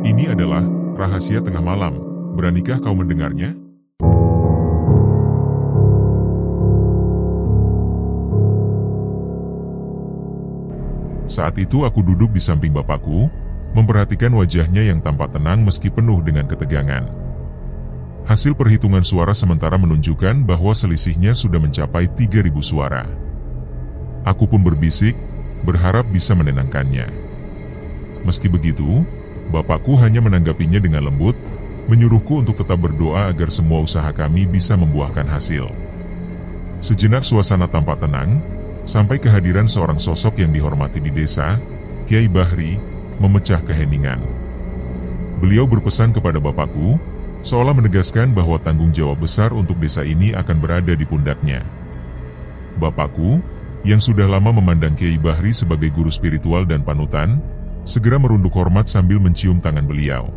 Ini adalah rahasia tengah malam. Beranikah kau mendengarnya? Saat itu aku duduk di samping bapakku, memperhatikan wajahnya yang tampak tenang meski penuh dengan ketegangan. Hasil perhitungan suara sementara menunjukkan bahwa selisihnya sudah mencapai 3.000 suara. Aku pun berbisik, berharap bisa menenangkannya. Meski begitu, bapakku hanya menanggapinya dengan lembut, menyuruhku untuk tetap berdoa agar semua usaha kami bisa membuahkan hasil. Sejenak suasana tampak tenang, sampai kehadiran seorang sosok yang dihormati di desa, Kiai Bahri, memecah keheningan. Beliau berpesan kepada bapakku, seolah menegaskan bahwa tanggung jawab besar untuk desa ini akan berada di pundaknya. Bapakku, yang sudah lama memandang Kiai Bahri sebagai guru spiritual dan panutan, segera merunduk hormat sambil mencium tangan beliau.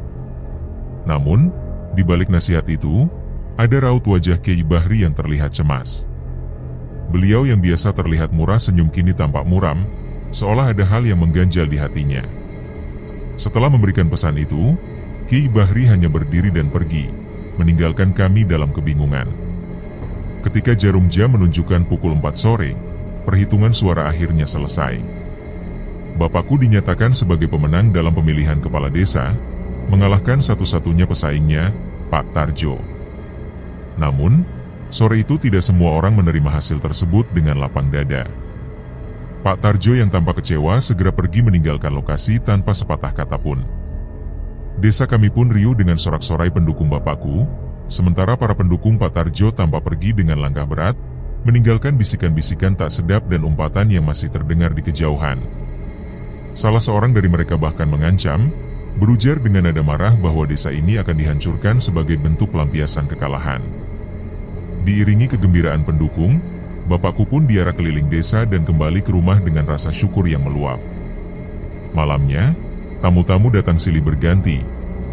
Namun, di balik nasihat itu, ada raut wajah Kiai Bahri yang terlihat cemas. Beliau yang biasa terlihat murah senyum kini tampak muram, seolah ada hal yang mengganjal di hatinya. Setelah memberikan pesan itu, Kiai Bahri hanya berdiri dan pergi, meninggalkan kami dalam kebingungan. Ketika jarum jam menunjukkan pukul 4 sore, perhitungan suara akhirnya selesai. Bapakku dinyatakan sebagai pemenang dalam pemilihan kepala desa, mengalahkan satu-satunya pesaingnya, Pak Tarjo. Namun, sore itu tidak semua orang menerima hasil tersebut dengan lapang dada. Pak Tarjo yang tampak kecewa segera pergi meninggalkan lokasi tanpa sepatah kata pun. Desa kami pun riuh dengan sorak-sorai pendukung bapakku, sementara para pendukung Pak Tarjo tampak pergi dengan langkah berat, meninggalkan bisikan-bisikan tak sedap dan umpatan yang masih terdengar di kejauhan. Salah seorang dari mereka bahkan mengancam, berujar dengan nada marah bahwa desa ini akan dihancurkan sebagai bentuk pelampiasan kekalahan. Diiringi kegembiraan pendukung, bapakku pun diarak keliling desa dan kembali ke rumah dengan rasa syukur yang meluap. Malamnya, tamu-tamu datang silih berganti,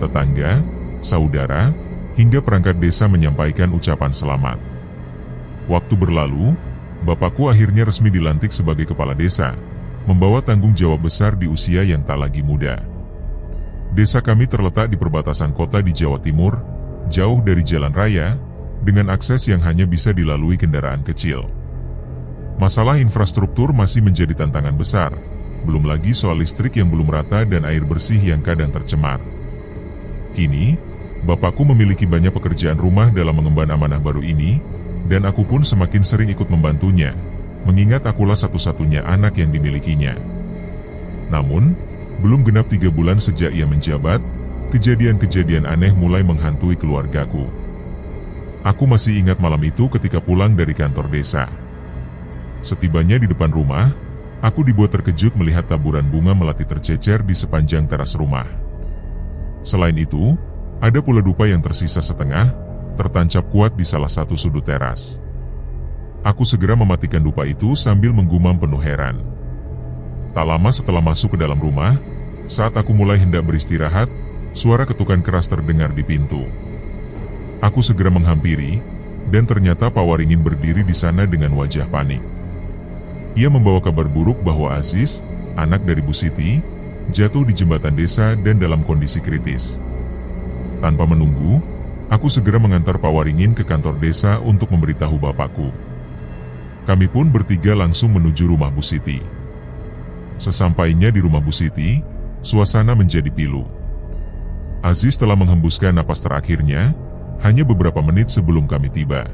tetangga, saudara, hingga perangkat desa menyampaikan ucapan selamat. Waktu berlalu, bapakku akhirnya resmi dilantik sebagai kepala desa, membawa tanggung jawab besar di usia yang tak lagi muda. Desa kami terletak di perbatasan kota di Jawa Timur, jauh dari jalan raya, dengan akses yang hanya bisa dilalui kendaraan kecil. Masalah infrastruktur masih menjadi tantangan besar, belum lagi soal listrik yang belum rata dan air bersih yang kadang tercemar. Kini, bapakku memiliki banyak pekerjaan rumah dalam mengemban amanah baru ini, dan aku pun semakin sering ikut membantunya, mengingat akulah satu-satunya anak yang dimilikinya. Namun, belum genap 3 bulan sejak ia menjabat, kejadian-kejadian aneh mulai menghantui keluargaku. Aku masih ingat malam itu ketika pulang dari kantor desa. Setibanya di depan rumah, aku dibuat terkejut melihat taburan bunga melati tercecer di sepanjang teras rumah. Selain itu, ada pula dupa yang tersisa setengah, tertancap kuat di salah satu sudut teras. Aku segera mematikan dupa itu sambil menggumam penuh heran. Tak lama setelah masuk ke dalam rumah, saat aku mulai hendak beristirahat, suara ketukan keras terdengar di pintu. Aku segera menghampiri, dan ternyata Pak Waringin berdiri di sana dengan wajah panik. Ia membawa kabar buruk bahwa Aziz, anak dari Bu Siti, jatuh di jembatan desa dan dalam kondisi kritis. Tanpa menunggu, aku segera mengantar Pak Waringin ke kantor desa untuk memberitahu bapakku. Kami pun bertiga langsung menuju rumah Bu Siti. Sesampainya di rumah Bu Siti, suasana menjadi pilu. Aziz telah menghembuskan napas terakhirnya, hanya beberapa menit sebelum kami tiba.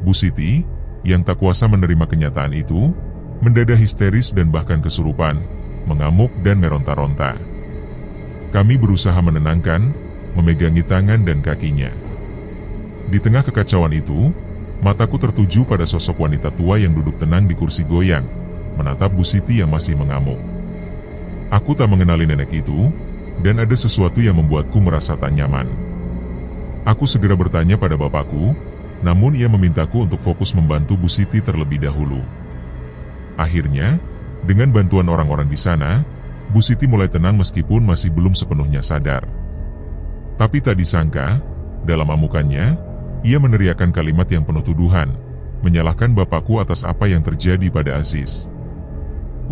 Bu Siti, yang tak kuasa menerima kenyataan itu, mendadak histeris dan bahkan kesurupan, mengamuk dan meronta-ronta. Kami berusaha menenangkan, memegangi tangan dan kakinya. Di tengah kekacauan itu, mataku tertuju pada sosok wanita tua yang duduk tenang di kursi goyang, menatap Bu Siti yang masih mengamuk. Aku tak mengenali nenek itu, dan ada sesuatu yang membuatku merasa tak nyaman. Aku segera bertanya pada bapakku, namun ia memintaku untuk fokus membantu Bu Siti terlebih dahulu. Akhirnya, dengan bantuan orang-orang di sana, Bu Siti mulai tenang meskipun masih belum sepenuhnya sadar. Tapi tak disangka, dalam amukannya, ia meneriakkan kalimat yang penuh tuduhan, menyalahkan bapakku atas apa yang terjadi pada Aziz.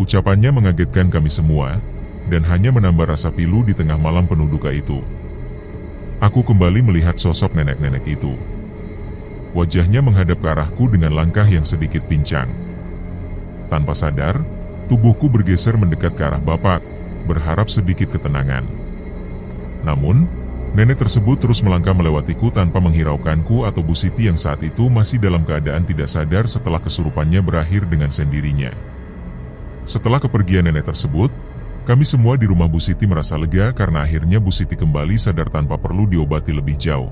Ucapannya mengagetkan kami semua, dan hanya menambah rasa pilu di tengah malam penuh duka itu. Aku kembali melihat sosok nenek-nenek itu. Wajahnya menghadap ke arahku dengan langkah yang sedikit pincang. Tanpa sadar, tubuhku bergeser mendekat ke arah Bapak, berharap sedikit ketenangan. Namun, nenek tersebut terus melangkah melewatiku tanpa menghiraukanku atau Bu Siti yang saat itu masih dalam keadaan tidak sadar setelah kesurupannya berakhir dengan sendirinya. Setelah kepergian nenek tersebut, kami semua di rumah Bu Siti merasa lega karena akhirnya Bu Siti kembali sadar tanpa perlu diobati lebih jauh.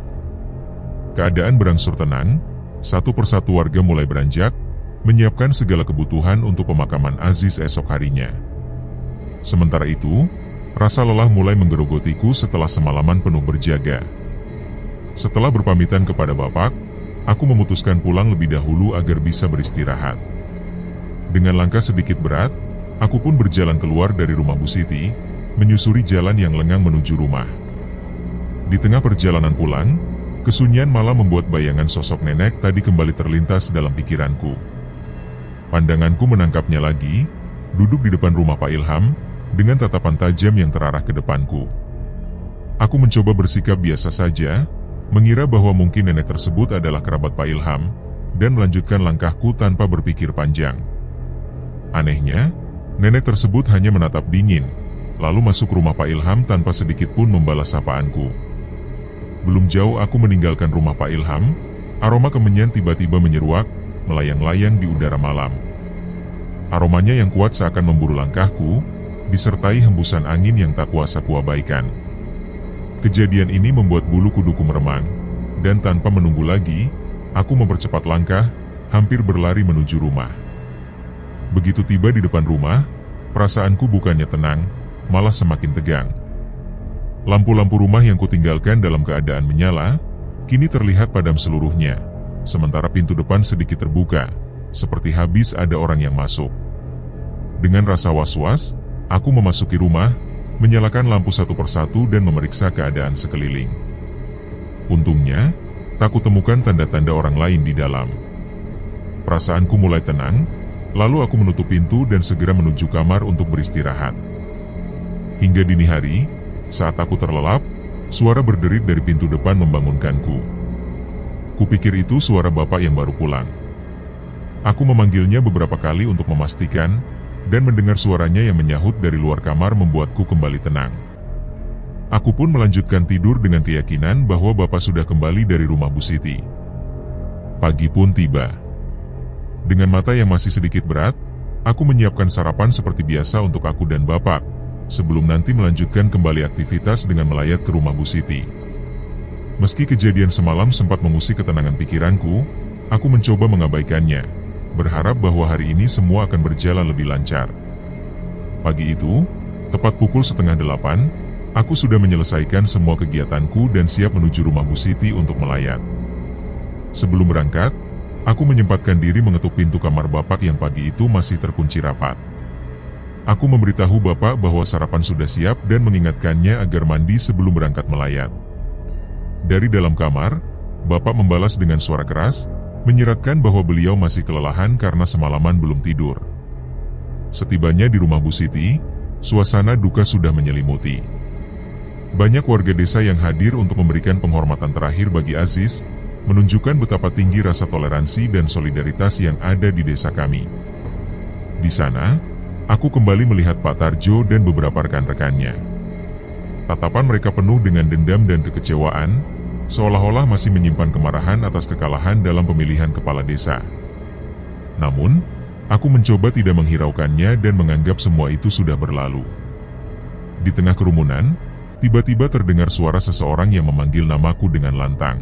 Keadaan berangsur tenang, satu persatu warga mulai beranjak, menyiapkan segala kebutuhan untuk pemakaman Aziz esok harinya. Sementara itu, rasa lelah mulai menggerogotiku setelah semalaman penuh berjaga. Setelah berpamitan kepada Bapak, aku memutuskan pulang lebih dahulu agar bisa beristirahat. Dengan langkah sedikit berat, aku pun berjalan keluar dari rumah Bu Siti, menyusuri jalan yang lengang menuju rumah. Di tengah perjalanan pulang, kesunyian malam membuat bayangan sosok nenek tadi kembali terlintas dalam pikiranku. Pandanganku menangkapnya lagi, duduk di depan rumah Pak Ilham, dengan tatapan tajam yang terarah ke depanku. Aku mencoba bersikap biasa saja, mengira bahwa mungkin nenek tersebut adalah kerabat Pak Ilham, dan melanjutkan langkahku tanpa berpikir panjang. Anehnya, nenek tersebut hanya menatap dingin, lalu masuk rumah Pak Ilham tanpa sedikit pun membalas sapaanku. Belum jauh aku meninggalkan rumah Pak Ilham, aroma kemenyan tiba-tiba menyeruak, melayang-layang di udara malam. Aromanya yang kuat seakan memburu langkahku, disertai hembusan angin yang tak kuasa kuabaikan. Kejadian ini membuat bulu kuduku meremang, dan tanpa menunggu lagi, aku mempercepat langkah, hampir berlari menuju rumah. Begitu tiba di depan rumah, perasaanku bukannya tenang, malah semakin tegang. Lampu-lampu rumah yang kutinggalkan dalam keadaan menyala, kini terlihat padam seluruhnya, sementara pintu depan sedikit terbuka, seperti habis ada orang yang masuk. Dengan rasa was-was, aku memasuki rumah, menyalakan lampu satu persatu dan memeriksa keadaan sekeliling. Untungnya, tak kutemukan tanda-tanda orang lain di dalam. Perasaanku mulai tenang, lalu aku menutup pintu dan segera menuju kamar untuk beristirahat. Hingga dini hari, saat aku terlelap, suara berderit dari pintu depan membangunkanku. Kupikir itu suara Bapak yang baru pulang. Aku memanggilnya beberapa kali untuk memastikan, dan mendengar suaranya yang menyahut dari luar kamar membuatku kembali tenang. Aku pun melanjutkan tidur dengan keyakinan bahwa Bapak sudah kembali dari rumah Bu Siti. Pagi pun tiba. Dengan mata yang masih sedikit berat, aku menyiapkan sarapan seperti biasa untuk aku dan Bapak, sebelum nanti melanjutkan kembali aktivitas dengan melayat ke rumah Bu Siti. Meski kejadian semalam sempat mengusik ketenangan pikiranku, aku mencoba mengabaikannya, berharap bahwa hari ini semua akan berjalan lebih lancar. Pagi itu, tepat pukul 7:30, aku sudah menyelesaikan semua kegiatanku dan siap menuju rumah Bu Siti untuk melayat. Sebelum berangkat, aku menyempatkan diri mengetuk pintu kamar Bapak yang pagi itu masih terkunci rapat. Aku memberitahu Bapak bahwa sarapan sudah siap dan mengingatkannya agar mandi sebelum berangkat melayat. Dari dalam kamar, Bapak membalas dengan suara keras, menyeratkan bahwa beliau masih kelelahan karena semalaman belum tidur. Setibanya di rumah Bu Siti, suasana duka sudah menyelimuti. Banyak warga desa yang hadir untuk memberikan penghormatan terakhir bagi Aziz, menunjukkan betapa tinggi rasa toleransi dan solidaritas yang ada di desa kami. Di sana, aku kembali melihat Pak Tarjo dan beberapa rekan-rekannya. Tatapan mereka penuh dengan dendam dan kekecewaan, seolah-olah masih menyimpan kemarahan atas kekalahan dalam pemilihan kepala desa. Namun, aku mencoba tidak menghiraukannya dan menganggap semua itu sudah berlalu. Di tengah kerumunan, tiba-tiba terdengar suara seseorang yang memanggil namaku dengan lantang.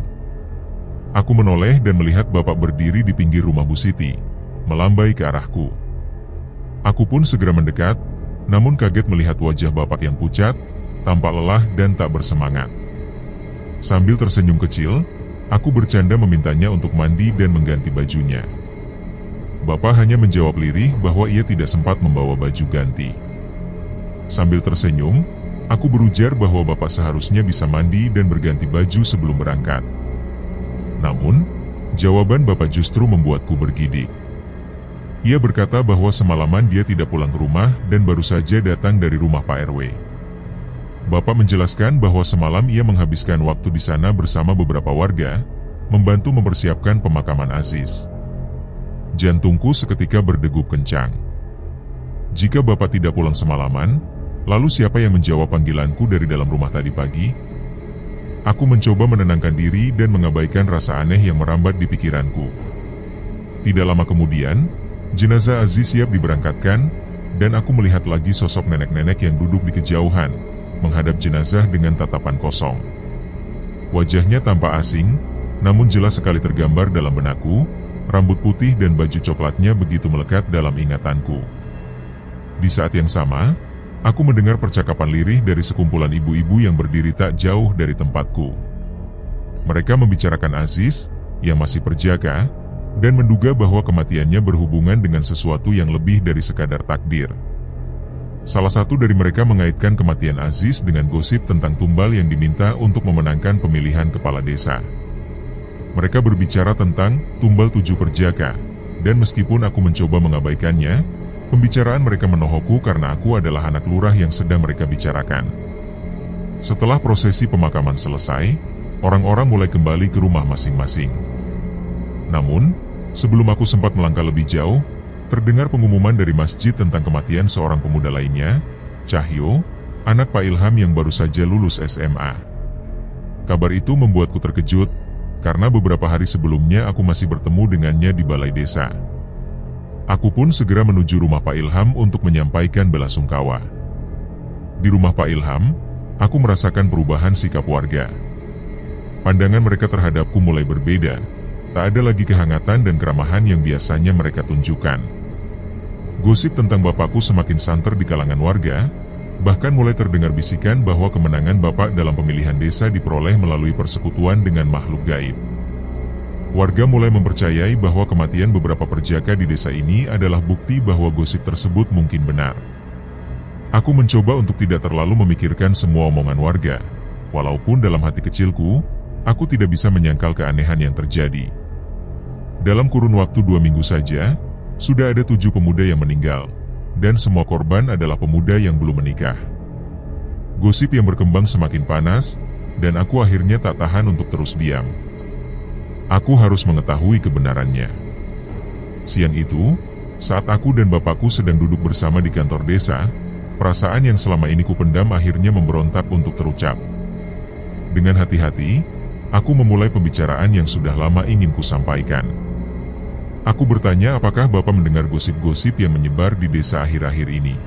Aku menoleh dan melihat Bapak berdiri di pinggir rumah Bu Siti, melambai ke arahku. Aku pun segera mendekat, namun kaget melihat wajah Bapak yang pucat, tampak lelah dan tak bersemangat. Sambil tersenyum kecil, aku bercanda memintanya untuk mandi dan mengganti bajunya. Bapak hanya menjawab lirih bahwa ia tidak sempat membawa baju ganti. Sambil tersenyum, aku berujar bahwa Bapak seharusnya bisa mandi dan berganti baju sebelum berangkat. Namun, jawaban Bapak justru membuatku bergidik. Ia berkata bahwa semalaman dia tidak pulang ke rumah dan baru saja datang dari rumah Pak RW. Bapak menjelaskan bahwa semalam ia menghabiskan waktu di sana bersama beberapa warga, membantu mempersiapkan pemakaman Aziz. Jantungku seketika berdegup kencang. Jika Bapak tidak pulang semalaman, lalu siapa yang menjawab panggilanku dari dalam rumah tadi pagi? Aku mencoba menenangkan diri dan mengabaikan rasa aneh yang merambat di pikiranku. Tidak lama kemudian, jenazah Aziz siap diberangkatkan, dan aku melihat lagi sosok nenek-nenek yang duduk di kejauhan, menghadap jenazah dengan tatapan kosong. Wajahnya tampak asing, namun jelas sekali tergambar dalam benakku, rambut putih dan baju coklatnya begitu melekat dalam ingatanku. Di saat yang sama, aku mendengar percakapan lirih dari sekumpulan ibu-ibu yang berdiri tak jauh dari tempatku. Mereka membicarakan Aziz, yang masih perjaka, dan menduga bahwa kematiannya berhubungan dengan sesuatu yang lebih dari sekadar takdir. Salah satu dari mereka mengaitkan kematian Aziz dengan gosip tentang tumbal yang diminta untuk memenangkan pemilihan kepala desa. Mereka berbicara tentang tumbal 7 perjaka, dan meskipun aku mencoba mengabaikannya, pembicaraan mereka menohokku karena aku adalah anak lurah yang sedang mereka bicarakan. Setelah prosesi pemakaman selesai, orang-orang mulai kembali ke rumah masing-masing. Namun, sebelum aku sempat melangkah lebih jauh, terdengar pengumuman dari masjid tentang kematian seorang pemuda lainnya, Cahyo, anak Pak Ilham yang baru saja lulus SMA. Kabar itu membuatku terkejut, karena beberapa hari sebelumnya aku masih bertemu dengannya di balai desa. Aku pun segera menuju rumah Pak Ilham untuk menyampaikan belasungkawa. Di rumah Pak Ilham, aku merasakan perubahan sikap warga. Pandangan mereka terhadapku mulai berbeda. Tak ada lagi kehangatan dan keramahan yang biasanya mereka tunjukkan. Gosip tentang bapakku semakin santer di kalangan warga, bahkan mulai terdengar bisikan bahwa kemenangan bapak dalam pemilihan desa diperoleh melalui persekutuan dengan makhluk gaib. Warga mulai mempercayai bahwa kematian beberapa perjaka di desa ini adalah bukti bahwa gosip tersebut mungkin benar. Aku mencoba untuk tidak terlalu memikirkan semua omongan warga, walaupun dalam hati kecilku, aku tidak bisa menyangkal keanehan yang terjadi. Dalam kurun waktu 2 minggu saja, sudah ada 7 pemuda yang meninggal, dan semua korban adalah pemuda yang belum menikah. Gosip yang berkembang semakin panas, dan aku akhirnya tak tahan untuk terus diam. Aku harus mengetahui kebenarannya. Siang itu, saat aku dan bapakku sedang duduk bersama di kantor desa, perasaan yang selama ini kupendam akhirnya memberontak untuk terucap. Dengan hati-hati, aku memulai pembicaraan yang sudah lama ingin kusampaikan. Aku bertanya apakah Bapak mendengar gosip-gosip yang menyebar di desa akhir-akhir ini.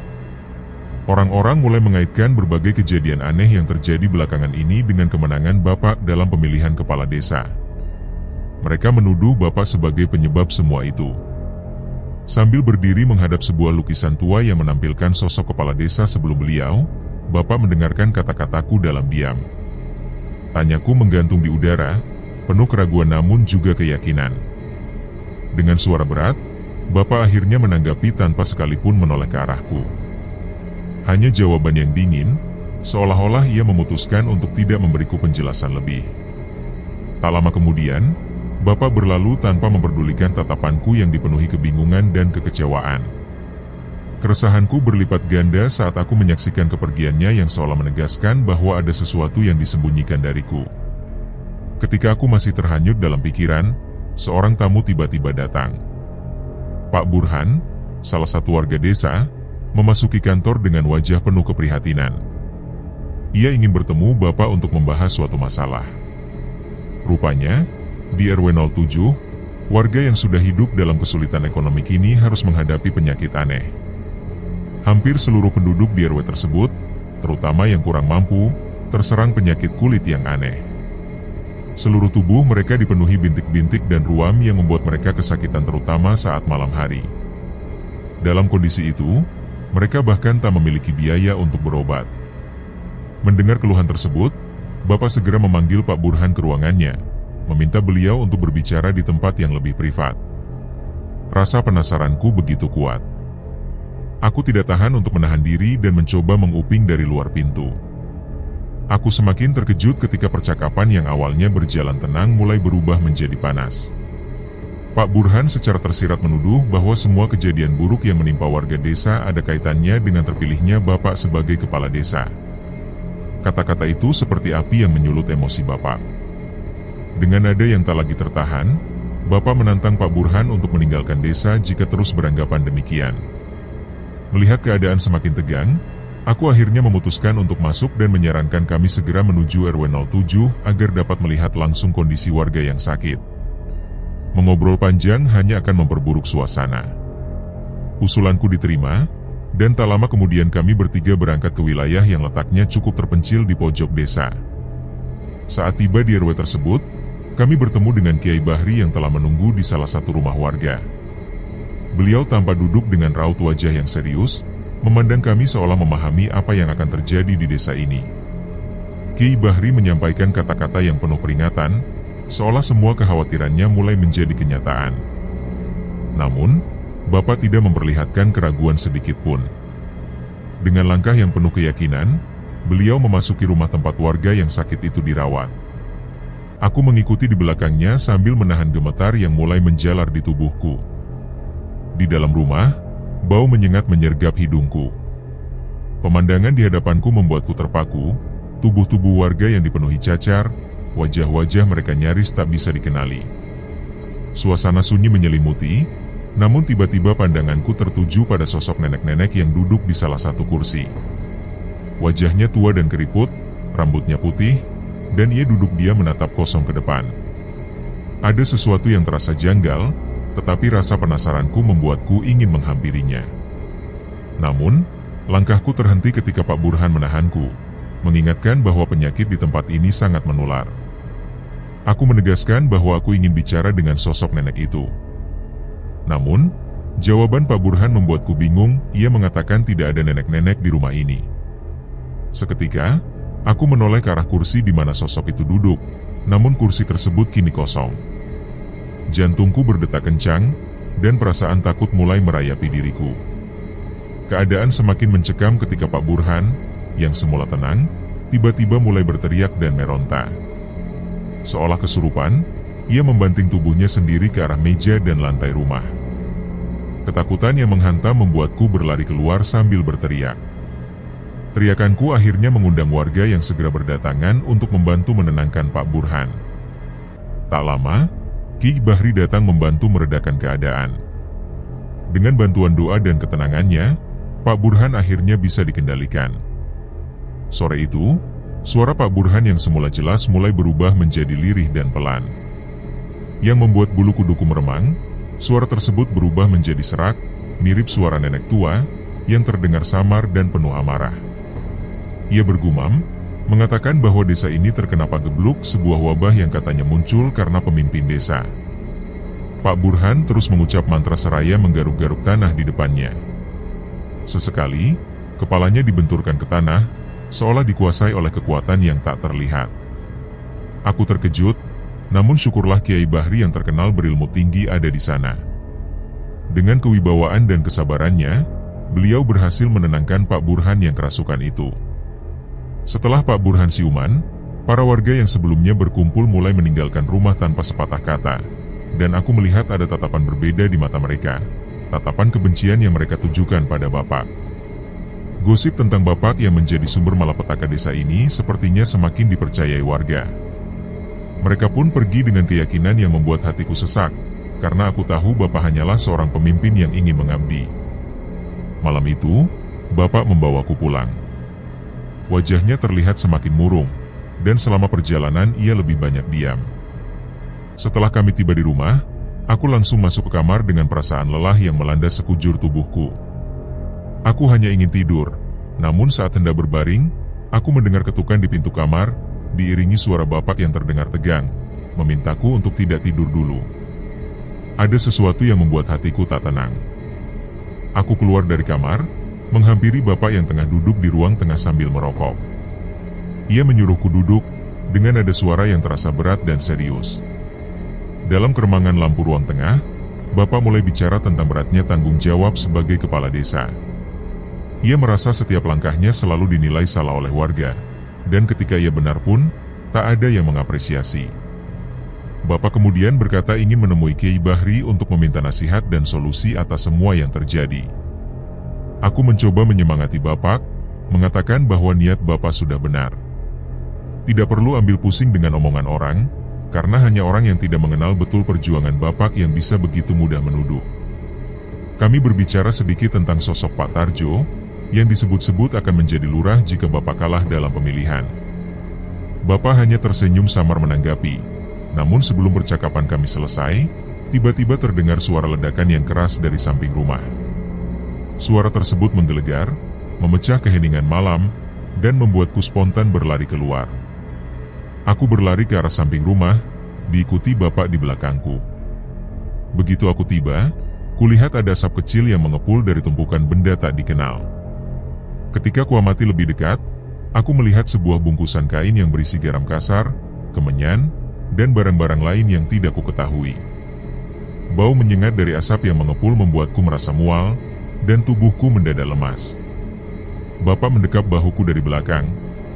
Orang-orang mulai mengaitkan berbagai kejadian aneh yang terjadi belakangan ini dengan kemenangan Bapak dalam pemilihan kepala desa. Mereka menuduh Bapak sebagai penyebab semua itu. Sambil berdiri menghadap sebuah lukisan tua yang menampilkan sosok kepala desa sebelum beliau, Bapak mendengarkan kata-kataku dalam diam. Tanyaku menggantung di udara, penuh keraguan namun juga keyakinan. Dengan suara berat, Bapak akhirnya menanggapi tanpa sekalipun menoleh ke arahku. Hanya jawaban yang dingin, seolah-olah ia memutuskan untuk tidak memberiku penjelasan lebih. Tak lama kemudian, Bapak berlalu tanpa memperdulikan tatapanku yang dipenuhi kebingungan dan kekecewaan. Keresahanku berlipat ganda saat aku menyaksikan kepergiannya yang seolah menegaskan bahwa ada sesuatu yang disembunyikan dariku. Ketika aku masih terhanyut dalam pikiran, seorang tamu tiba-tiba datang. Pak Burhan, salah satu warga desa, memasuki kantor dengan wajah penuh keprihatinan. Ia ingin bertemu Bapak untuk membahas suatu masalah. Rupanya, di RW 07, warga yang sudah hidup dalam kesulitan ekonomi kini harus menghadapi penyakit aneh. Hampir seluruh penduduk di RW tersebut, terutama yang kurang mampu, terserang penyakit kulit yang aneh. Seluruh tubuh mereka dipenuhi bintik-bintik dan ruam yang membuat mereka kesakitan terutama saat malam hari. Dalam kondisi itu, mereka bahkan tak memiliki biaya untuk berobat. Mendengar keluhan tersebut, Bapak segera memanggil Pak Burhan ke ruangannya, meminta beliau untuk berbicara di tempat yang lebih privat. Rasa penasaranku begitu kuat. Aku tidak tahan untuk menahan diri dan mencoba menguping dari luar pintu. Aku semakin terkejut ketika percakapan yang awalnya berjalan tenang mulai berubah menjadi panas. Pak Burhan secara tersirat menuduh bahwa semua kejadian buruk yang menimpa warga desa ada kaitannya dengan terpilihnya Bapak sebagai kepala desa. Kata-kata itu seperti api yang menyulut emosi Bapak. Dengan nada yang tak lagi tertahan, Bapak menantang Pak Burhan untuk meninggalkan desa jika terus beranggapan demikian. Melihat keadaan semakin tegang, aku akhirnya memutuskan untuk masuk dan menyarankan kami segera menuju RW 07 agar dapat melihat langsung kondisi warga yang sakit. Mengobrol panjang hanya akan memperburuk suasana. Usulanku diterima, dan tak lama kemudian kami bertiga berangkat ke wilayah yang letaknya cukup terpencil di pojok desa. Saat tiba di RW tersebut, kami bertemu dengan Kiai Bahri yang telah menunggu di salah satu rumah warga. Beliau tampak duduk dengan raut wajah yang serius, memandang kami seolah memahami apa yang akan terjadi di desa ini. Kiai Bahri menyampaikan kata-kata yang penuh peringatan, seolah semua kekhawatirannya mulai menjadi kenyataan. Namun, Bapak tidak memperlihatkan keraguan sedikit pun. Dengan langkah yang penuh keyakinan, beliau memasuki rumah tempat warga yang sakit itu dirawat. Aku mengikuti di belakangnya sambil menahan gemetar yang mulai menjalar di tubuhku. Di dalam rumah, bau menyengat menyergap hidungku. Pemandangan di hadapanku membuatku terpaku, tubuh-tubuh warga yang dipenuhi cacar, wajah-wajah mereka nyaris tak bisa dikenali. Suasana sunyi menyelimuti, namun tiba-tiba pandanganku tertuju pada sosok nenek-nenek yang duduk di salah satu kursi. Wajahnya tua dan keriput, rambutnya putih, dan ia duduk diam menatap kosong ke depan. Ada sesuatu yang terasa janggal, tetapi rasa penasaranku membuatku ingin menghampirinya. Namun, langkahku terhenti ketika Pak Burhan menahanku, mengingatkan bahwa penyakit di tempat ini sangat menular. Aku menegaskan bahwa aku ingin bicara dengan sosok nenek itu. Namun, jawaban Pak Burhan membuatku bingung. Ia mengatakan tidak ada nenek-nenek di rumah ini. Seketika, aku menoleh ke arah kursi di mana sosok itu duduk, namun kursi tersebut kini kosong. Jantungku berdetak kencang, dan perasaan takut mulai merayapi diriku. Keadaan semakin mencekam ketika Pak Burhan, yang semula tenang, tiba-tiba mulai berteriak dan meronta. Seolah kesurupan, ia membanting tubuhnya sendiri ke arah meja dan lantai rumah. Ketakutan yang menghantam membuatku berlari keluar sambil berteriak. Teriakanku akhirnya mengundang warga yang segera berdatangan untuk membantu menenangkan Pak Burhan. Tak lama, Kiai Bahri datang membantu meredakan keadaan. Dengan bantuan doa dan ketenangannya, Pak Burhan akhirnya bisa dikendalikan. Sore itu, suara Pak Burhan yang semula jelas mulai berubah menjadi lirih dan pelan. Yang membuat bulu kuduku meremang, suara tersebut berubah menjadi serak, mirip suara nenek tua, yang terdengar samar dan penuh amarah. Ia bergumam, mengatakan bahwa desa ini terkena pagebluk, sebuah wabah yang katanya muncul karena pemimpin desa. Pak Burhan terus mengucap mantra seraya menggaruk-garuk tanah di depannya. Sesekali, kepalanya dibenturkan ke tanah, seolah dikuasai oleh kekuatan yang tak terlihat. Aku terkejut, namun syukurlah Kiai Bahri yang terkenal berilmu tinggi ada di sana. Dengan kewibawaan dan kesabarannya, beliau berhasil menenangkan Pak Burhan yang kerasukan itu. Setelah Pak Burhan siuman, para warga yang sebelumnya berkumpul mulai meninggalkan rumah tanpa sepatah kata, dan aku melihat ada tatapan berbeda di mata mereka, tatapan kebencian yang mereka tujukan pada Bapak. Gosip tentang Bapak yang menjadi sumber malapetaka desa ini sepertinya semakin dipercayai warga. Mereka pun pergi dengan keyakinan yang membuat hatiku sesak, karena aku tahu Bapak hanyalah seorang pemimpin yang ingin mengabdi. Malam itu, Bapak membawaku pulang. Wajahnya terlihat semakin murung, dan selama perjalanan ia lebih banyak diam. Setelah kami tiba di rumah, aku langsung masuk ke kamar dengan perasaan lelah yang melanda sekujur tubuhku. Aku hanya ingin tidur, namun saat hendak berbaring, aku mendengar ketukan di pintu kamar, diiringi suara Bapak yang terdengar tegang, memintaku untuk tidak tidur dulu. Ada sesuatu yang membuat hatiku tak tenang. Aku keluar dari kamar, menghampiri Bapak yang tengah duduk di ruang tengah sambil merokok. Ia menyuruhku duduk, dengan ada suara yang terasa berat dan serius. Dalam keremangan lampu ruang tengah, Bapak mulai bicara tentang beratnya tanggung jawab sebagai kepala desa. Ia merasa setiap langkahnya selalu dinilai salah oleh warga, dan ketika ia benar pun, tak ada yang mengapresiasi. Bapak kemudian berkata ingin menemui Kiai Bahri untuk meminta nasihat dan solusi atas semua yang terjadi. Aku mencoba menyemangati Bapak, mengatakan bahwa niat Bapak sudah benar. Tidak perlu ambil pusing dengan omongan orang, karena hanya orang yang tidak mengenal betul perjuangan Bapak yang bisa begitu mudah menuduh. Kami berbicara sedikit tentang sosok Pak Tarjo, yang disebut-sebut akan menjadi lurah jika Bapak kalah dalam pemilihan. Bapak hanya tersenyum samar menanggapi. Namun sebelum percakapan kami selesai, tiba-tiba terdengar suara ledakan yang keras dari samping rumah. Suara tersebut menggelegar, memecah keheningan malam, dan membuatku spontan berlari keluar. Aku berlari ke arah samping rumah, diikuti Bapak di belakangku. Begitu aku tiba, kulihat ada asap kecil yang mengepul dari tumpukan benda tak dikenal. Ketika kuamati lebih dekat, aku melihat sebuah bungkusan kain yang berisi garam kasar, kemenyan, dan barang-barang lain yang tidak kuketahui. Bau menyengat dari asap yang mengepul membuatku merasa mual, dan tubuhku mendadak lemas. Bapak mendekap bahuku dari belakang,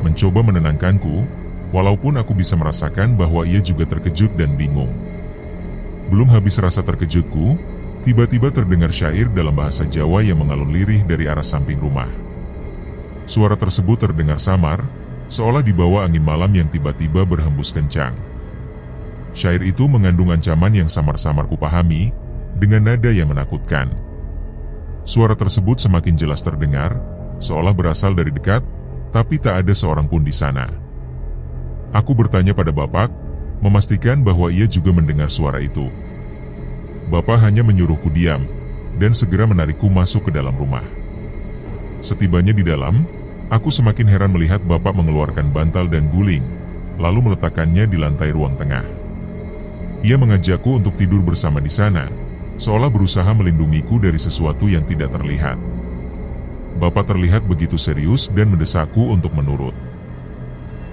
mencoba menenangkanku, walaupun aku bisa merasakan bahwa ia juga terkejut dan bingung. Belum habis rasa terkejutku, tiba-tiba terdengar syair dalam bahasa Jawa yang mengalun lirih dari arah samping rumah. Suara tersebut terdengar samar, seolah dibawa angin malam yang tiba-tiba berhembus kencang. Syair itu mengandung ancaman yang samar-samar kupahami, dengan nada yang menakutkan. Suara tersebut semakin jelas terdengar, seolah berasal dari dekat, tapi tak ada seorang pun di sana. Aku bertanya pada Bapak, memastikan bahwa ia juga mendengar suara itu. Bapak hanya menyuruhku diam, dan segera menarikku masuk ke dalam rumah. Setibanya di dalam, aku semakin heran melihat Bapak mengeluarkan bantal dan guling, lalu meletakkannya di lantai ruang tengah. Ia mengajakku untuk tidur bersama di sana, seolah berusaha melindungiku dari sesuatu yang tidak terlihat. Bapak terlihat begitu serius dan mendesakku untuk menurut.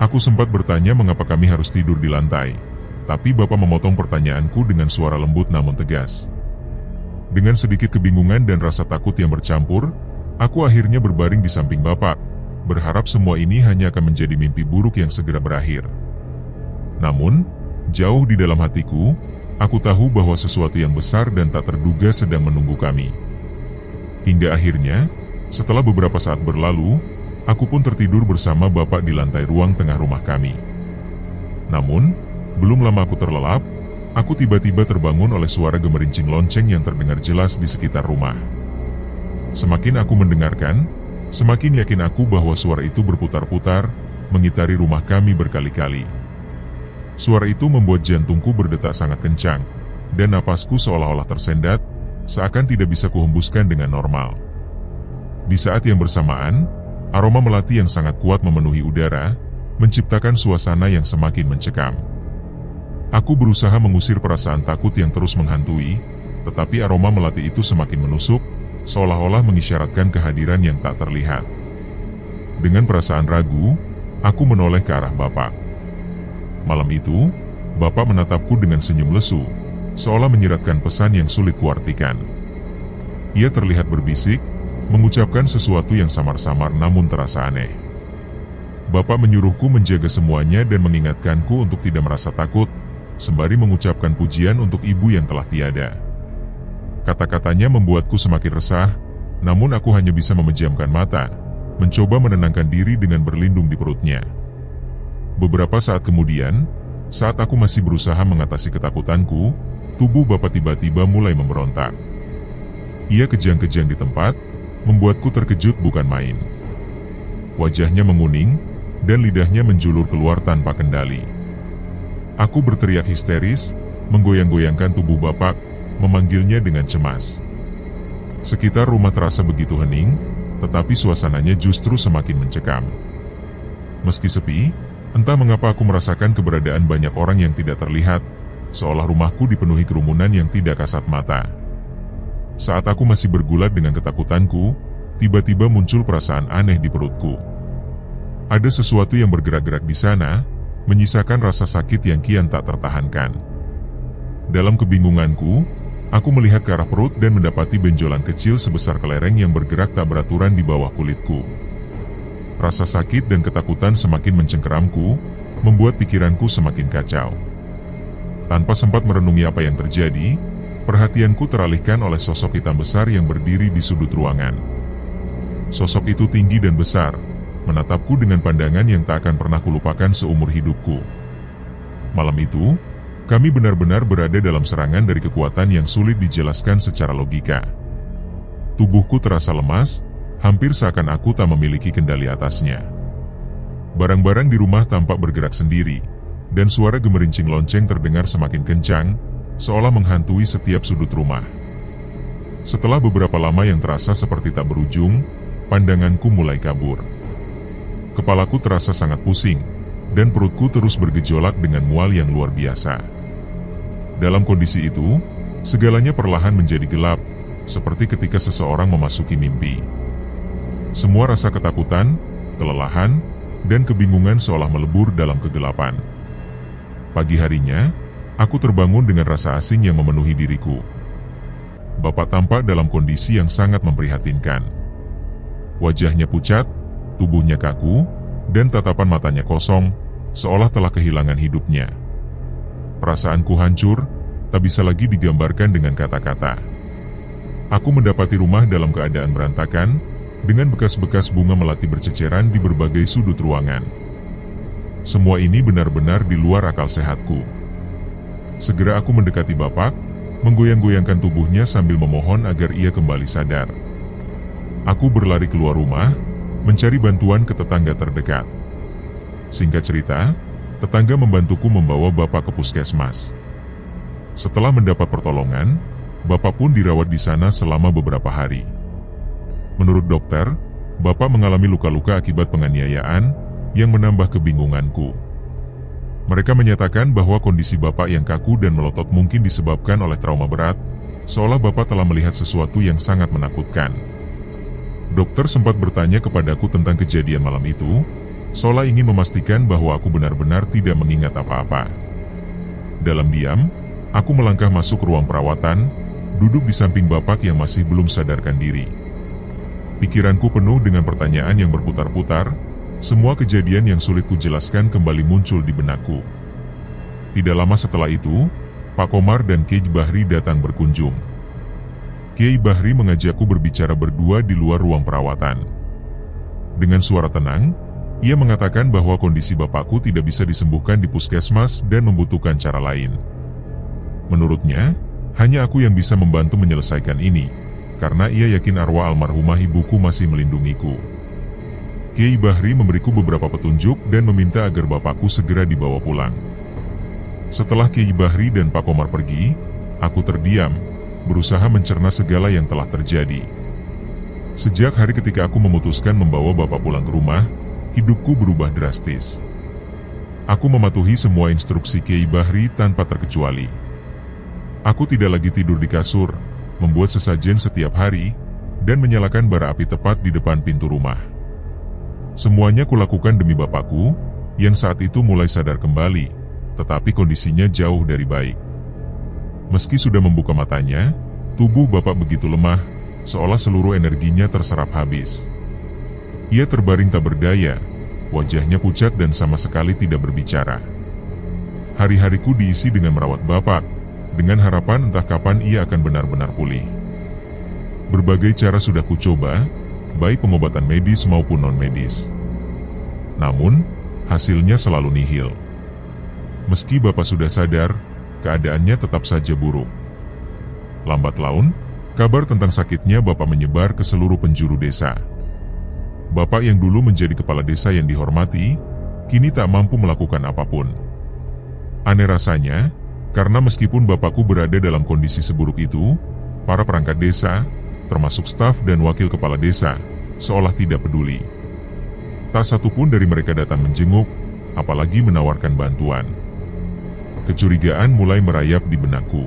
Aku sempat bertanya mengapa kami harus tidur di lantai, tapi Bapak memotong pertanyaanku dengan suara lembut namun tegas. Dengan sedikit kebingungan dan rasa takut yang bercampur, aku akhirnya berbaring di samping Bapak, berharap semua ini hanya akan menjadi mimpi buruk yang segera berakhir. Namun, jauh di dalam hatiku, aku tahu bahwa sesuatu yang besar dan tak terduga sedang menunggu kami. Hingga akhirnya, setelah beberapa saat berlalu, aku pun tertidur bersama Bapak di lantai ruang tengah rumah kami. Namun, belum lama aku terlelap, aku tiba-tiba terbangun oleh suara gemerincing lonceng yang terdengar jelas di sekitar rumah. Semakin aku mendengarkan, semakin yakin aku bahwa suara itu berputar-putar, mengitari rumah kami berkali-kali. Suara itu membuat jantungku berdetak sangat kencang, dan napasku seolah-olah tersendat, seakan tidak bisa kuhembuskan dengan normal. Di saat yang bersamaan, aroma melati yang sangat kuat memenuhi udara, menciptakan suasana yang semakin mencekam. Aku berusaha mengusir perasaan takut yang terus menghantui, tetapi aroma melati itu semakin menusuk, seolah-olah mengisyaratkan kehadiran yang tak terlihat. Dengan perasaan ragu, aku menoleh ke arah Bapak. Malam itu, Bapak menatapku dengan senyum lesu, seolah menyiratkan pesan yang sulit kuartikan. Ia terlihat berbisik, mengucapkan sesuatu yang samar-samar namun terasa aneh. Bapak menyuruhku menjaga semuanya dan mengingatkanku untuk tidak merasa takut, sembari mengucapkan pujian untuk ibu yang telah tiada. Kata-katanya membuatku semakin resah, namun aku hanya bisa memejamkan mata, mencoba menenangkan diri dengan berlindung di perutnya. Beberapa saat kemudian, saat aku masih berusaha mengatasi ketakutanku, tubuh Bapak tiba-tiba mulai memberontak. Ia kejang-kejang di tempat, membuatku terkejut bukan main. Wajahnya menguning, dan lidahnya menjulur keluar tanpa kendali. Aku berteriak histeris, menggoyang-goyangkan tubuh Bapak, memanggilnya dengan cemas. Sekitar rumah terasa begitu hening, tetapi suasananya justru semakin mencekam. Meski sepi, entah mengapa aku merasakan keberadaan banyak orang yang tidak terlihat, seolah rumahku dipenuhi kerumunan yang tidak kasat mata. Saat aku masih bergulat dengan ketakutanku, tiba-tiba muncul perasaan aneh di perutku. Ada sesuatu yang bergerak-gerak di sana, menyisakan rasa sakit yang kian tak tertahankan. Dalam kebingunganku, aku melihat ke arah perut dan mendapati benjolan kecil sebesar kelereng yang bergerak tak beraturan di bawah kulitku. Rasa sakit dan ketakutan semakin mencengkeramku, membuat pikiranku semakin kacau. Tanpa sempat merenungi apa yang terjadi, perhatianku teralihkan oleh sosok hitam besar yang berdiri di sudut ruangan. Sosok itu tinggi dan besar, menatapku dengan pandangan yang tak akan pernah kulupakan seumur hidupku. Malam itu, kami benar-benar berada dalam serangan dari kekuatan yang sulit dijelaskan secara logika. Tubuhku terasa lemas, hampir seakan aku tak memiliki kendali atasnya. Barang-barang di rumah tampak bergerak sendiri, dan suara gemerincing lonceng terdengar semakin kencang, seolah menghantui setiap sudut rumah. Setelah beberapa lama yang terasa seperti tak berujung, pandanganku mulai kabur. Kepalaku terasa sangat pusing, dan perutku terus bergejolak dengan mual yang luar biasa. Dalam kondisi itu, segalanya perlahan menjadi gelap, seperti ketika seseorang memasuki mimpi. Semua rasa ketakutan, kelelahan, dan kebingungan seolah melebur dalam kegelapan. Pagi harinya, aku terbangun dengan rasa asing yang memenuhi diriku. Bapak tampak dalam kondisi yang sangat memprihatinkan. Wajahnya pucat, tubuhnya kaku, dan tatapan matanya kosong, seolah telah kehilangan hidupnya. Perasaanku hancur, tak bisa lagi digambarkan dengan kata-kata. Aku mendapati rumah dalam keadaan berantakan, dengan bekas-bekas bunga melati berceceran di berbagai sudut ruangan. Semua ini benar-benar di luar akal sehatku. Segera aku mendekati Bapak, menggoyang-goyangkan tubuhnya sambil memohon agar ia kembali sadar. Aku berlari keluar rumah, mencari bantuan ke tetangga terdekat. Singkat cerita, tetangga membantuku membawa Bapak ke puskesmas. Setelah mendapat pertolongan, Bapak pun dirawat di sana selama beberapa hari. Menurut dokter, Bapak mengalami luka-luka akibat penganiayaan yang menambah kebingunganku. Mereka menyatakan bahwa kondisi Bapak yang kaku dan melotot mungkin disebabkan oleh trauma berat, seolah Bapak telah melihat sesuatu yang sangat menakutkan. Dokter sempat bertanya kepadaku tentang kejadian malam itu, seolah ingin memastikan bahwa aku benar-benar tidak mengingat apa-apa. Dalam diam, aku melangkah masuk ruang perawatan, duduk di samping Bapak yang masih belum sadarkan diri. Pikiranku penuh dengan pertanyaan yang berputar-putar, semua kejadian yang sulit kujelaskan kembali muncul di benakku. Tidak lama setelah itu, Pak Komar dan Kiai Bahri datang berkunjung. Kiai Bahri mengajakku berbicara berdua di luar ruang perawatan. Dengan suara tenang, ia mengatakan bahwa kondisi bapakku tidak bisa disembuhkan di puskesmas dan membutuhkan cara lain. Menurutnya, hanya aku yang bisa membantu menyelesaikan ini, karena ia yakin arwah almarhumah ibuku masih melindungiku. Kiai Bahri memberiku beberapa petunjuk dan meminta agar bapakku segera dibawa pulang. Setelah Kiai Bahri dan Pak Komar pergi, aku terdiam, berusaha mencerna segala yang telah terjadi. Sejak hari ketika aku memutuskan membawa bapak pulang ke rumah, hidupku berubah drastis. Aku mematuhi semua instruksi Kiai Bahri tanpa terkecuali. Aku tidak lagi tidur di kasur, membuat sesajen setiap hari, dan menyalakan bara api tepat di depan pintu rumah. Semuanya kulakukan demi bapakku, yang saat itu mulai sadar kembali, tetapi kondisinya jauh dari baik. Meski sudah membuka matanya, tubuh bapak begitu lemah, seolah seluruh energinya terserap habis. Ia terbaring tak berdaya, wajahnya pucat dan sama sekali tidak berbicara. Hari-hariku diisi dengan merawat bapak, dengan harapan entah kapan ia akan benar-benar pulih. Berbagai cara sudah kucoba, baik pengobatan medis maupun non-medis. Namun, hasilnya selalu nihil. Meski bapak sudah sadar, keadaannya tetap saja buruk. Lambat laun, kabar tentang sakitnya bapak menyebar ke seluruh penjuru desa. Bapak yang dulu menjadi kepala desa yang dihormati, kini tak mampu melakukan apapun. Aneh rasanya, karena meskipun bapakku berada dalam kondisi seburuk itu, para perangkat desa, termasuk staf dan wakil kepala desa, seolah tidak peduli. Tak satu pun dari mereka datang menjenguk, apalagi menawarkan bantuan. Kecurigaan mulai merayap di benakku.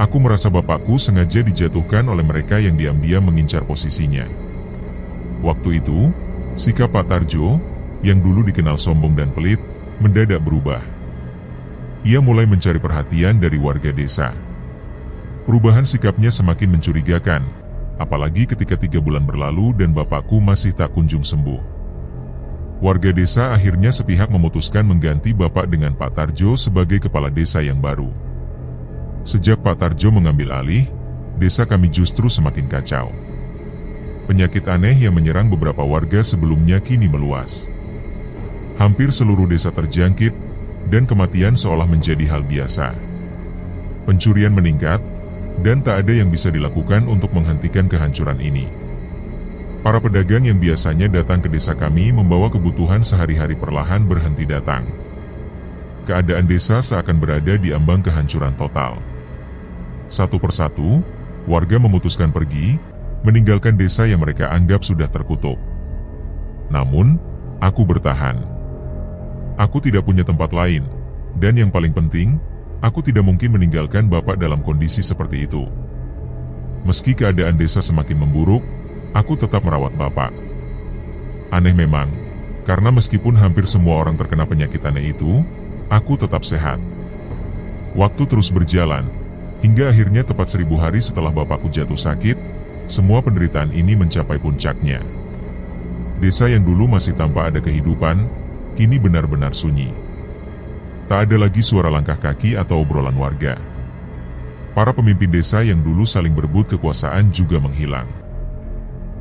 Aku merasa bapakku sengaja dijatuhkan oleh mereka yang diam-diam mengincar posisinya. Waktu itu, sikap Pak Tarjo, yang dulu dikenal sombong dan pelit, mendadak berubah. Ia mulai mencari perhatian dari warga desa. Perubahan sikapnya semakin mencurigakan, apalagi ketika 3 bulan berlalu dan bapakku masih tak kunjung sembuh. warga desa akhirnya sepihak memutuskan mengganti Bapak dengan Pak Tarjo sebagai kepala desa yang baru. Sejak Pak Tarjo mengambil alih, desa kami justru semakin kacau. Penyakit aneh yang menyerang beberapa warga sebelumnya kini meluas. Hampir seluruh desa terjangkit, dan kematian seolah menjadi hal biasa. Pencurian meningkat, dan tak ada yang bisa dilakukan untuk menghentikan kehancuran ini. Para pedagang yang biasanya datang ke desa kami membawa kebutuhan sehari-hari perlahan berhenti datang. Keadaan desa seakan berada di ambang kehancuran total. Satu persatu, warga memutuskan pergi, meninggalkan desa yang mereka anggap sudah terkutuk. Namun, aku bertahan. Aku tidak punya tempat lain, dan yang paling penting, aku tidak mungkin meninggalkan Bapak dalam kondisi seperti itu. Meski keadaan desa semakin memburuk, aku tetap merawat Bapak. Aneh memang, karena meskipun hampir semua orang terkena penyakit aneh itu, aku tetap sehat. Waktu terus berjalan, hingga akhirnya tepat 1000 hari setelah Bapakku jatuh sakit, semua penderitaan ini mencapai puncaknya. Desa yang dulu masih tampak ada kehidupan, kini benar-benar sunyi. Tak ada lagi suara langkah kaki atau obrolan warga. Para pemimpin desa yang dulu saling berebut kekuasaan juga menghilang.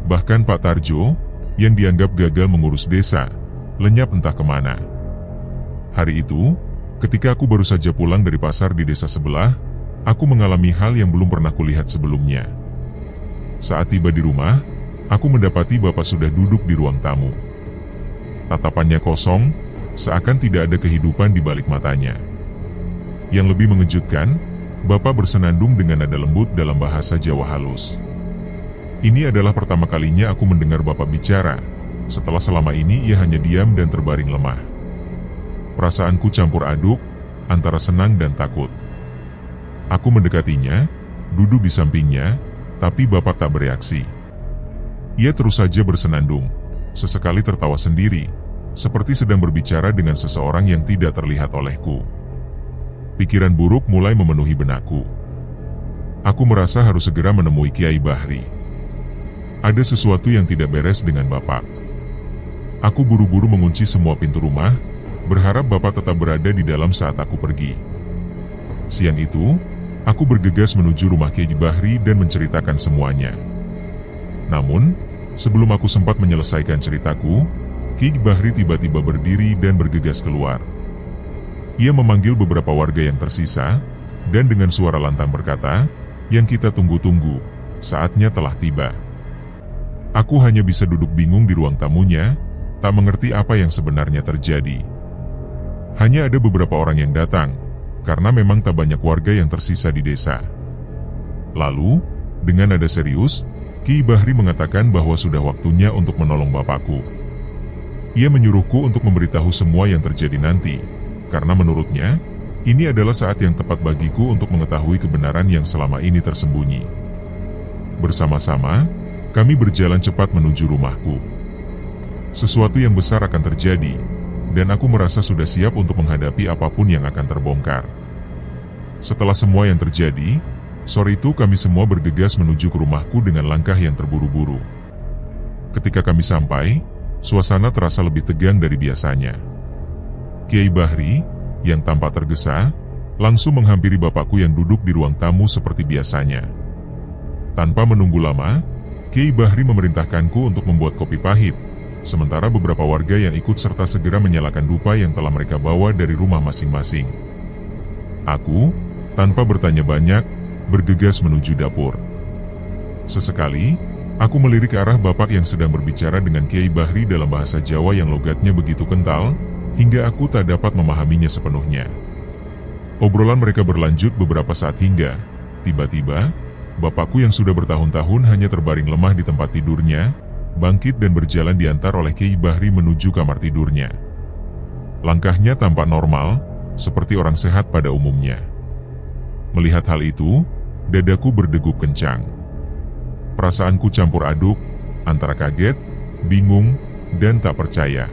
Bahkan Pak Tarjo, yang dianggap gagal mengurus desa, lenyap entah kemana. Hari itu, ketika aku baru saja pulang dari pasar di desa sebelah, aku mengalami hal yang belum pernah kulihat sebelumnya. Saat tiba di rumah, aku mendapati Bapak sudah duduk di ruang tamu. Tatapannya kosong, seakan tidak ada kehidupan di balik matanya. Yang lebih mengejutkan, Bapak bersenandung dengan nada lembut dalam bahasa Jawa halus. Ini adalah pertama kalinya aku mendengar Bapak bicara, setelah selama ini ia hanya diam dan terbaring lemah. Perasaanku campur aduk, antara senang dan takut. Aku mendekatinya, duduk di sampingnya, tapi Bapak tak bereaksi. Ia terus saja bersenandung, sesekali tertawa sendiri, seperti sedang berbicara dengan seseorang yang tidak terlihat olehku. Pikiran buruk mulai memenuhi benakku. Aku merasa harus segera menemui Kiai Bahri. Ada sesuatu yang tidak beres dengan Bapak. Aku buru-buru mengunci semua pintu rumah, berharap Bapak tetap berada di dalam saat aku pergi. Siang itu, aku bergegas menuju rumah Kiai Bahri dan menceritakan semuanya. Namun, sebelum aku sempat menyelesaikan ceritaku, Kiai Bahri tiba-tiba berdiri dan bergegas keluar. Ia memanggil beberapa warga yang tersisa, dan dengan suara lantang berkata, "Yang kita tunggu-tunggu, saatnya telah tiba." Aku hanya bisa duduk bingung di ruang tamunya, tak mengerti apa yang sebenarnya terjadi. Hanya ada beberapa orang yang datang, karena memang tak banyak warga yang tersisa di desa. Lalu, dengan nada serius, Kiai Bahri mengatakan bahwa sudah waktunya untuk menolong Bapakku. Ia menyuruhku untuk memberitahu semua yang terjadi nanti, karena menurutnya, ini adalah saat yang tepat bagiku untuk mengetahui kebenaran yang selama ini tersembunyi. Bersama-sama, kami berjalan cepat menuju rumahku. Sesuatu yang besar akan terjadi, dan aku merasa sudah siap untuk menghadapi apapun yang akan terbongkar. Setelah semua yang terjadi, sore itu kami semua bergegas menuju ke rumahku dengan langkah yang terburu-buru. Ketika kami sampai, suasana terasa lebih tegang dari biasanya. Kiai Bahri, yang tampak tergesa, langsung menghampiri Bapakku yang duduk di ruang tamu seperti biasanya. Tanpa menunggu lama, Kiai Bahri memerintahkanku untuk membuat kopi pahit, sementara beberapa warga yang ikut serta segera menyalakan dupa yang telah mereka bawa dari rumah masing-masing. Aku, tanpa bertanya banyak, bergegas menuju dapur. Sesekali, aku melirik ke arah Bapak yang sedang berbicara dengan Kiai Bahri dalam bahasa Jawa yang logatnya begitu kental, hingga aku tak dapat memahaminya sepenuhnya. Obrolan mereka berlanjut beberapa saat hingga, tiba-tiba, Bapakku yang sudah bertahun-tahun hanya terbaring lemah di tempat tidurnya, bangkit dan berjalan diantar oleh Kiai Bahri menuju kamar tidurnya. Langkahnya tampak normal, seperti orang sehat pada umumnya. Melihat hal itu, dadaku berdegup kencang. Perasaanku campur aduk, antara kaget, bingung, dan tak percaya.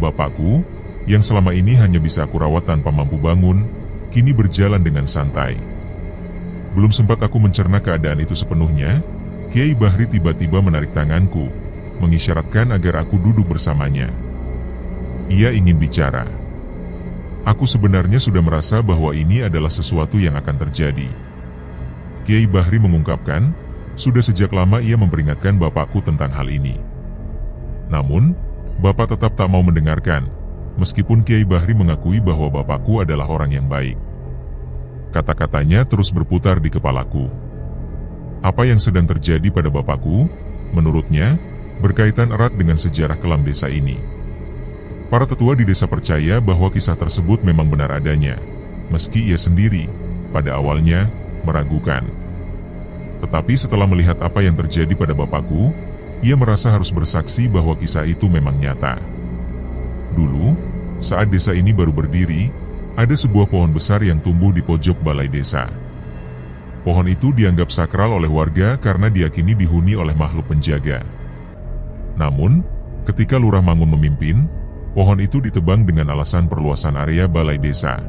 Bapakku, yang selama ini hanya bisa aku rawat tanpa mampu bangun, kini berjalan dengan santai. Belum sempat aku mencerna keadaan itu sepenuhnya, Kiai Bahri tiba-tiba menarik tanganku, mengisyaratkan agar aku duduk bersamanya. Ia ingin bicara. Aku sebenarnya sudah merasa bahwa ini adalah sesuatu yang akan terjadi. Kiai Bahri mengungkapkan, sudah sejak lama ia memperingatkan bapakku tentang hal ini. Namun, bapak tetap tak mau mendengarkan, meskipun Kiai Bahri mengakui bahwa bapakku adalah orang yang baik. Kata-katanya terus berputar di kepalaku. Apa yang sedang terjadi pada bapakku, menurutnya, berkaitan erat dengan sejarah kelam desa ini. Para tetua di desa percaya bahwa kisah tersebut memang benar adanya, meski ia sendiri, pada awalnya, meragukan. Tetapi setelah melihat apa yang terjadi pada bapakku, ia merasa harus bersaksi bahwa kisah itu memang nyata. Dulu, saat desa ini baru berdiri, ada sebuah pohon besar yang tumbuh di pojok balai desa. Pohon itu dianggap sakral oleh warga karena diyakini dihuni oleh makhluk penjaga. Namun, ketika Lurah Mangun memimpin, pohon itu ditebang dengan alasan perluasan area balai desa.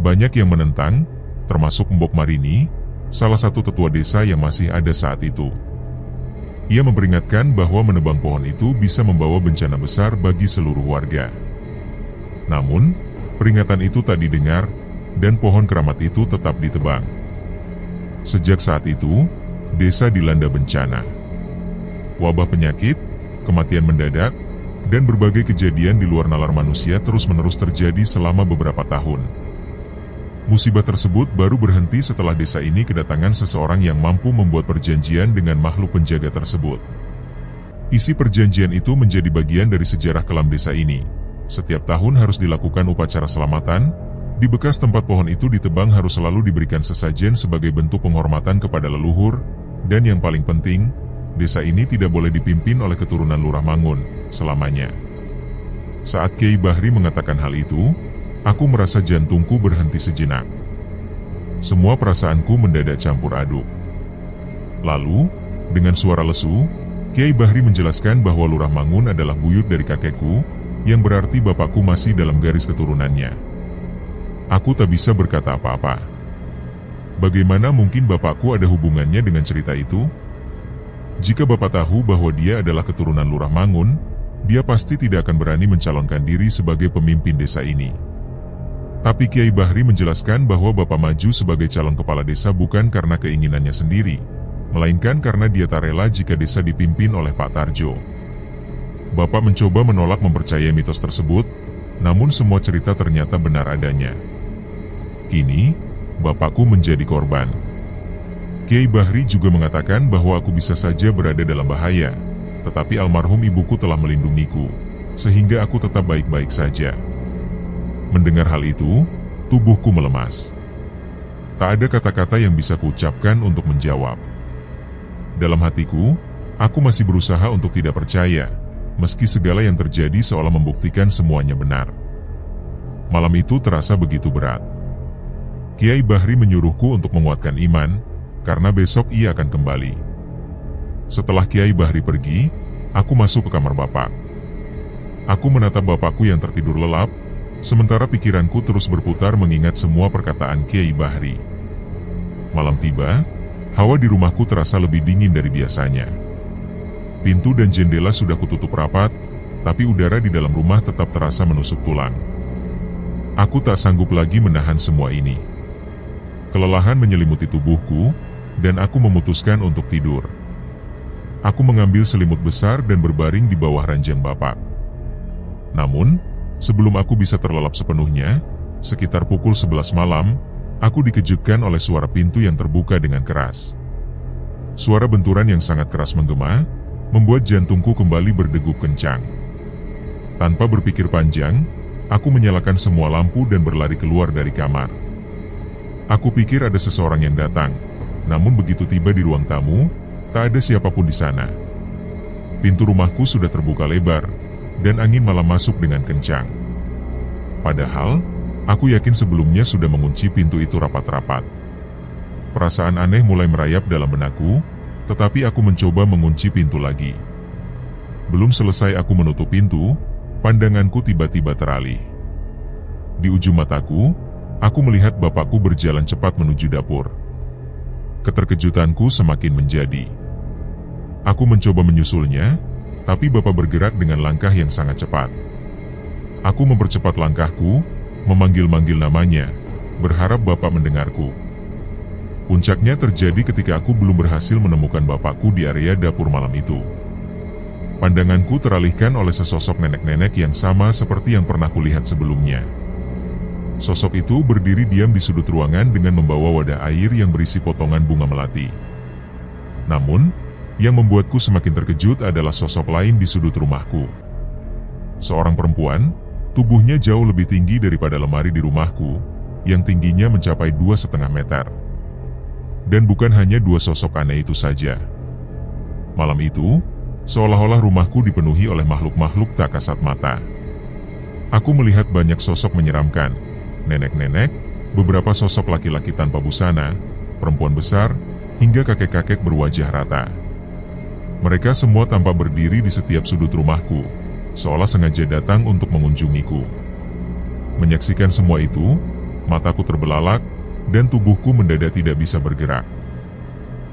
Banyak yang menentang, termasuk Mbok Marini, salah satu tetua desa yang masih ada saat itu. Ia memperingatkan bahwa menebang pohon itu bisa membawa bencana besar bagi seluruh warga. Namun, peringatan itu tak didengar, dan pohon keramat itu tetap ditebang. Sejak saat itu, desa dilanda bencana. Wabah penyakit, kematian mendadak, dan berbagai kejadian di luar nalar manusia terus-menerus terjadi selama beberapa tahun. Musibah tersebut baru berhenti setelah desa ini kedatangan seseorang yang mampu membuat perjanjian dengan makhluk penjaga tersebut. Isi perjanjian itu menjadi bagian dari sejarah kelam desa ini. Setiap tahun harus dilakukan upacara selamatan, di bekas tempat pohon itu ditebang harus selalu diberikan sesajen sebagai bentuk penghormatan kepada leluhur, dan yang paling penting, desa ini tidak boleh dipimpin oleh keturunan Lurah Mangun selamanya. Saat Kiai Bahri mengatakan hal itu, aku merasa jantungku berhenti sejenak. Semua perasaanku mendadak campur aduk. Lalu, dengan suara lesu, Kiai Bahri menjelaskan bahwa Lurah Mangun adalah buyut dari kakekku, yang berarti bapakku masih dalam garis keturunannya. Aku tak bisa berkata apa-apa. Bagaimana mungkin bapakku ada hubungannya dengan cerita itu? Jika bapak tahu bahwa dia adalah keturunan Lurah Mangun, dia pasti tidak akan berani mencalonkan diri sebagai pemimpin desa ini. Tapi Kiai Bahri menjelaskan bahwa bapak maju sebagai calon kepala desa bukan karena keinginannya sendiri, melainkan karena dia tak rela jika desa dipimpin oleh Pak Tarjo. Bapak mencoba menolak mempercayai mitos tersebut, namun semua cerita ternyata benar adanya. Kini, bapakku menjadi korban. Kiai Bahri juga mengatakan bahwa aku bisa saja berada dalam bahaya, tetapi almarhum ibuku telah melindungiku, sehingga aku tetap baik-baik saja. Mendengar hal itu, tubuhku melemas. Tak ada kata-kata yang bisa kuucapkan untuk menjawab. Dalam hatiku, aku masih berusaha untuk tidak percaya, meski segala yang terjadi seolah membuktikan semuanya benar. Malam itu terasa begitu berat. Kiai Bahri menyuruhku untuk menguatkan iman, karena besok ia akan kembali. Setelah Kiai Bahri pergi, aku masuk ke kamar bapak. Aku menatap bapakku yang tertidur lelap, sementara pikiranku terus berputar mengingat semua perkataan Kiai Bahri. Malam tiba, hawa di rumahku terasa lebih dingin dari biasanya. Pintu dan jendela sudah kututup rapat, tapi udara di dalam rumah tetap terasa menusuk tulang. Aku tak sanggup lagi menahan semua ini. Kelelahan menyelimuti tubuhku, dan aku memutuskan untuk tidur. Aku mengambil selimut besar dan berbaring di bawah ranjang bapak. Namun, sebelum aku bisa terlelap sepenuhnya, sekitar pukul 11 malam, aku dikejutkan oleh suara pintu yang terbuka dengan keras. Suara benturan yang sangat keras menggema, membuat jantungku kembali berdegup kencang. Tanpa berpikir panjang, aku menyalakan semua lampu dan berlari keluar dari kamar. Aku pikir ada seseorang yang datang, namun begitu tiba di ruang tamu, tak ada siapapun di sana. Pintu rumahku sudah terbuka lebar, dan angin malah masuk dengan kencang. Padahal, aku yakin sebelumnya sudah mengunci pintu itu rapat-rapat. Perasaan aneh mulai merayap dalam benakku, tetapi aku mencoba mengunci pintu lagi. Belum selesai aku menutup pintu, pandanganku tiba-tiba teralih. Di ujung mataku, aku melihat bapakku berjalan cepat menuju dapur. Keterkejutanku semakin menjadi. Aku mencoba menyusulnya, Tapi Bapak bergerak dengan langkah yang sangat cepat. Aku mempercepat langkahku, memanggil-manggil namanya, berharap Bapak mendengarku. Puncaknya terjadi ketika aku belum berhasil menemukan Bapakku di area dapur malam itu. Pandanganku teralihkan oleh sesosok nenek-nenek yang sama seperti yang pernah kulihat sebelumnya. Sosok itu berdiri diam di sudut ruangan dengan membawa wadah air yang berisi potongan bunga melati. Namun, yang membuatku semakin terkejut adalah sosok lain di sudut rumahku. Seorang perempuan, tubuhnya jauh lebih tinggi daripada lemari di rumahku, yang tingginya mencapai 2,5 meter. Dan bukan hanya dua sosok aneh itu saja. Malam itu, seolah-olah rumahku dipenuhi oleh makhluk-makhluk tak kasat mata. Aku melihat banyak sosok menyeramkan, nenek-nenek, beberapa sosok laki-laki tanpa busana, perempuan besar, hingga kakek-kakek berwajah rata. Mereka semua tampak berdiri di setiap sudut rumahku, seolah sengaja datang untuk mengunjungiku. Menyaksikan semua itu, mataku terbelalak, dan tubuhku mendadak tidak bisa bergerak.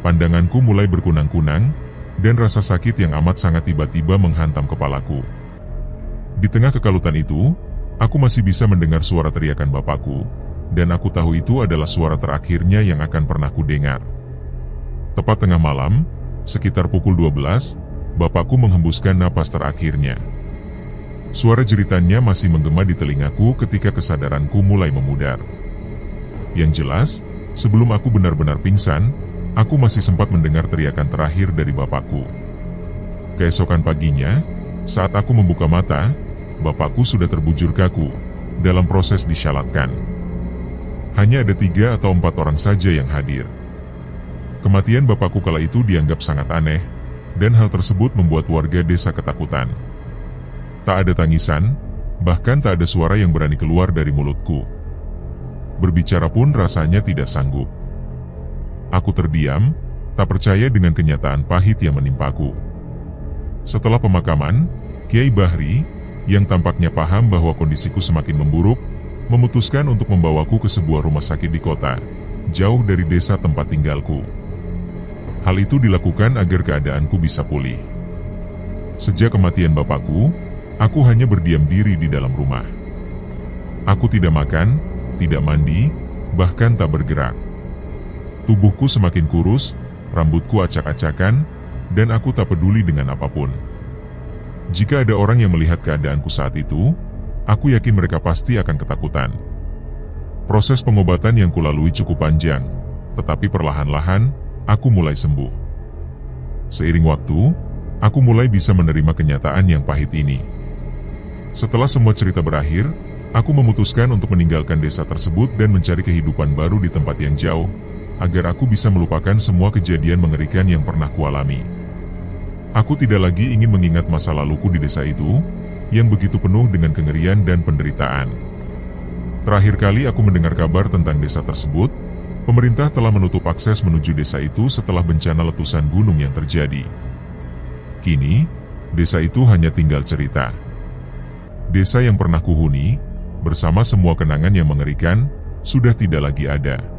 Pandanganku mulai berkunang-kunang, dan rasa sakit yang amat sangat tiba-tiba menghantam kepalaku. Di tengah kekalutan itu, aku masih bisa mendengar suara teriakan Bapakku, dan aku tahu itu adalah suara terakhirnya yang akan pernah kudengar. Tepat tengah malam, sekitar pukul 12, Bapakku menghembuskan napas terakhirnya. Suara jeritannya masih menggema di telingaku ketika kesadaranku mulai memudar. Yang jelas, sebelum aku benar-benar pingsan, aku masih sempat mendengar teriakan terakhir dari Bapakku. Keesokan paginya, saat aku membuka mata, Bapakku sudah terbujur kaku, dalam proses disyalatkan. Hanya ada 3 atau 4 orang saja yang hadir. Kematian Bapakku kala itu dianggap sangat aneh, dan hal tersebut membuat warga desa ketakutan. Tak ada tangisan, bahkan tak ada suara yang berani keluar dari mulutku. Berbicara pun rasanya tidak sanggup. Aku terdiam, tak percaya dengan kenyataan pahit yang menimpaku. Setelah pemakaman, Kiai Bahri, yang tampaknya paham bahwa kondisiku semakin memburuk, memutuskan untuk membawaku ke sebuah rumah sakit di kota, jauh dari desa tempat tinggalku. Hal itu dilakukan agar keadaanku bisa pulih. Sejak kematian Bapakku, aku hanya berdiam diri di dalam rumah. Aku tidak makan, tidak mandi, bahkan tak bergerak. Tubuhku semakin kurus, rambutku acak-acakan, dan aku tak peduli dengan apapun. Jika ada orang yang melihat keadaanku saat itu, aku yakin mereka pasti akan ketakutan. Proses pengobatan yang kulalui cukup panjang, tetapi perlahan-lahan, aku mulai sembuh. Seiring waktu, aku mulai bisa menerima kenyataan yang pahit ini. Setelah semua cerita berakhir, aku memutuskan untuk meninggalkan desa tersebut dan mencari kehidupan baru di tempat yang jauh, agar aku bisa melupakan semua kejadian mengerikan yang pernah kualami. Aku tidak lagi ingin mengingat masa laluku di desa itu, yang begitu penuh dengan kengerian dan penderitaan. Terakhir kali aku mendengar kabar tentang desa tersebut, pemerintah telah menutup akses menuju desa itu setelah bencana letusan gunung yang terjadi. Kini, desa itu hanya tinggal cerita. Desa yang pernah kuhuni, bersama semua kenangan yang mengerikan, sudah tidak lagi ada.